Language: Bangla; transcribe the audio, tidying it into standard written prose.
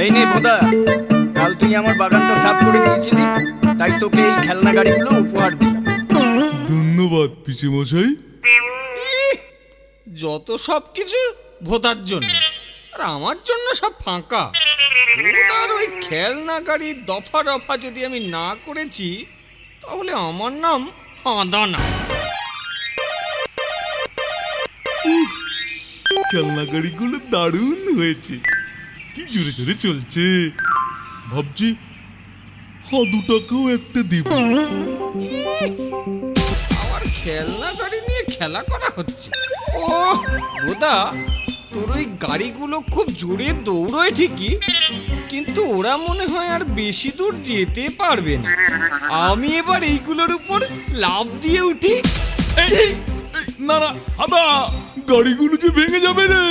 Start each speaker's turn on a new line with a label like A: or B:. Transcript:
A: এই নে ভোদা, কাল তুই আমার বাগানটা সাফ করে দিয়েছিলি, তাই তোকে এই খেলনা গাড়িগুলো উপহার দিলাম।
B: ধন্যবাদ পিসেমশাই।
C: যত সব কিছু ভোতার জন্য, আর আমার জন্য সব ফাঁকা। আর ওই খেলনা গাড়ির দফা রফা যদি আমি না করেছি, তাহলে আমার নাম হাঁদানা।
B: খেলনা গাড়িগুলো দারুণ হয়েছে, কি জোরে জোরে চলছে। ভাবছি হাদুটাকেও একটা দিব।
C: আমার খেলনা গাড়ি নিয়ে খেলা করা হচ্ছে। ও ভোদা, তোর ওই গাড়িগুলো খুব জোরে দৌড়য় ঠিকই, কিন্তু ওরা মনে হয় আর বেশি দূর যেতে পারবে না। আমি এবার এইগুলোর উপর লাফ দিয়ে উঠি।
B: না না হাদা, গাড়িগুলো যে ভেঙে যাবে রে।